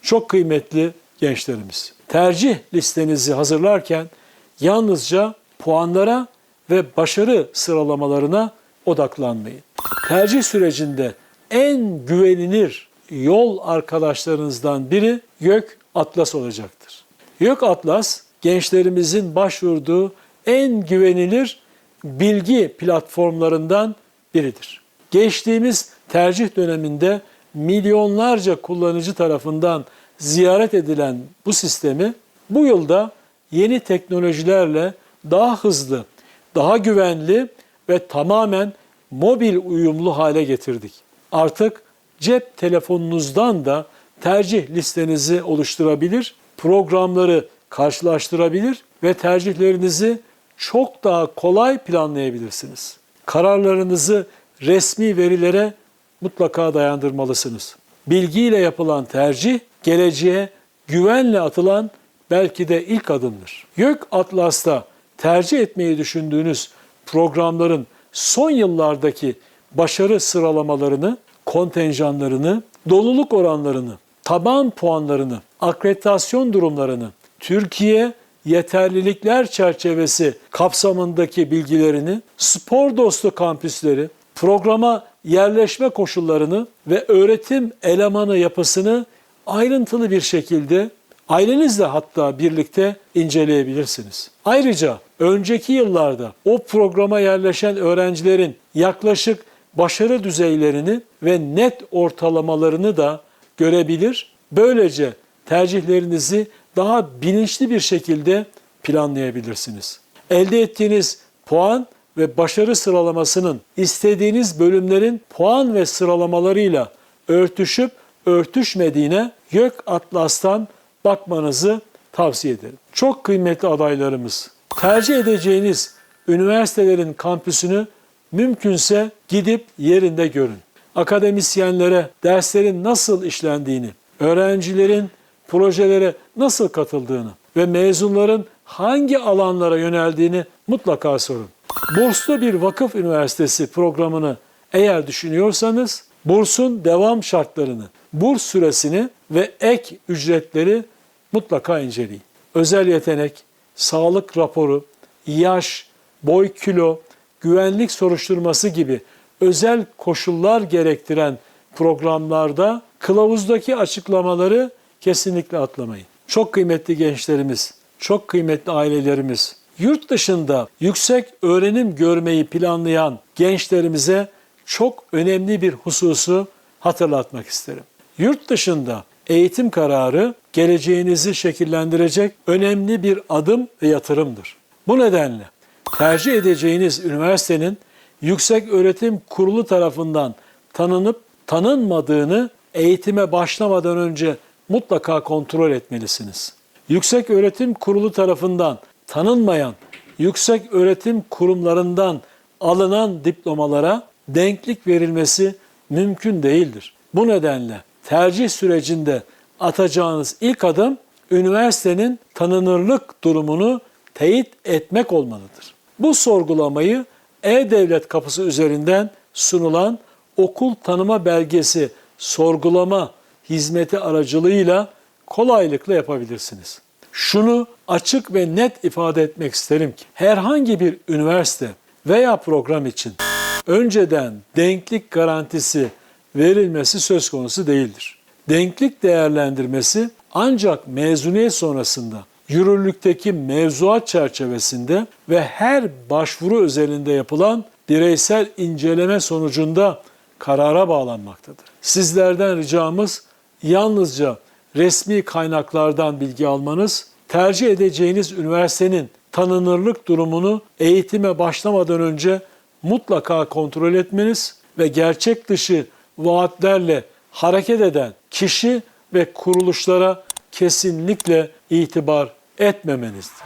Çok kıymetli gençlerimiz, tercih listenizi hazırlarken yalnızca puanlara ve başarı sıralamalarına odaklanmayın. Tercih sürecinde en güvenilir yol arkadaşlarınızdan biri YÖK Atlas olacaktır. YÖK Atlas, gençlerimizin başvurduğu en güvenilir bilgi platformlarından biridir. Geçtiğimiz tercih döneminde milyonlarca kullanıcı tarafından ziyaret edilen bu sistemi bu yılda yeni teknolojilerle daha hızlı, daha güvenli ve tamamen mobil uyumlu hale getirdik. Artık cep telefonunuzdan da tercih listenizi oluşturabilir, programları karşılaştırabilir ve tercihlerinizi çok daha kolay planlayabilirsiniz. Kararlarınızı resmi verilere mutlaka dayandırmalısınız. Bilgiyle yapılan tercih, geleceğe güvenle atılan belki de ilk adımdır. YÖK Atlas'ta tercih etmeyi düşündüğünüz programların son yıllardaki başarı sıralamalarını, kontenjanlarını, doluluk oranlarını, taban puanlarını, akreditasyon durumlarını, Türkiye yeterlilikler çerçevesi kapsamındaki bilgilerini, spor dostu kampüsleri, programa yerleşme koşullarını ve öğretim elemanı yapısını ayrıntılı bir şekilde ailenizle hatta birlikte inceleyebilirsiniz. Ayrıca önceki yıllarda o programa yerleşen öğrencilerin yaklaşık başarı düzeylerini ve net ortalamalarını da görebilir. Böylece tercihlerinizi daha bilinçli bir şekilde planlayabilirsiniz. Elde ettiğiniz puan ve başarı sıralamasının istediğiniz bölümlerin puan ve sıralamalarıyla örtüşüp örtüşmediğine YÖK Atlas'tan bakmanızı tavsiye ederim. Çok kıymetli adaylarımız, tercih edeceğiniz üniversitelerin kampüsünü mümkünse gidip yerinde görün. Akademisyenlere derslerin nasıl işlendiğini, öğrencilerin projelere nasıl katıldığını ve mezunların hangi alanlara yöneldiğini mutlaka sorun. Burslu bir vakıf üniversitesi programını eğer düşünüyorsanız, bursun devam şartlarını, burs süresini ve ek ücretleri mutlaka inceleyin. Özel yetenek, sağlık raporu, yaş, boy kilo, güvenlik soruşturması gibi özel koşullar gerektiren programlarda kılavuzdaki açıklamaları kesinlikle atlamayın. Çok kıymetli gençlerimiz, çok kıymetli ailelerimiz, yurt dışında yüksek öğrenim görmeyi planlayan gençlerimize çok önemli bir hususu hatırlatmak isterim. Yurt dışında eğitim kararı geleceğinizi şekillendirecek önemli bir adım ve yatırımdır. Bu nedenle tercih edeceğiniz üniversitenin Yükseköğretim Kurulu tarafından tanınıp tanınmadığını eğitime başlamadan önce mutlaka kontrol etmelisiniz. Yükseköğretim Kurulu tarafından tanınmayan yükseköğretim kurumlarından alınan diplomalara denklik verilmesi mümkün değildir. Bu nedenle tercih sürecinde atacağınız ilk adım üniversitenin tanınırlık durumunu teyit etmek olmalıdır. Bu sorgulamayı E-Devlet kapısı üzerinden sunulan okul tanıma belgesi sorgulama hizmeti aracılığıyla kolaylıkla yapabilirsiniz. Şunu açık ve net ifade etmek isterim ki herhangi bir üniversite veya program için önceden denklik garantisi verilmesi söz konusu değildir. Denklik değerlendirmesi ancak mezuniyet sonrasında yürürlükteki mevzuat çerçevesinde ve her başvuru özelinde yapılan bireysel inceleme sonucunda karara bağlanmaktadır. Sizlerden ricamız yalnızca resmi kaynaklardan bilgi almanız, tercih edeceğiniz üniversitenin tanınırlık durumunu eğitime başlamadan önce mutlaka kontrol etmeniz ve gerçek dışı vaatlerle hareket eden kişi ve kuruluşlara kesinlikle itibar etmemenizdir.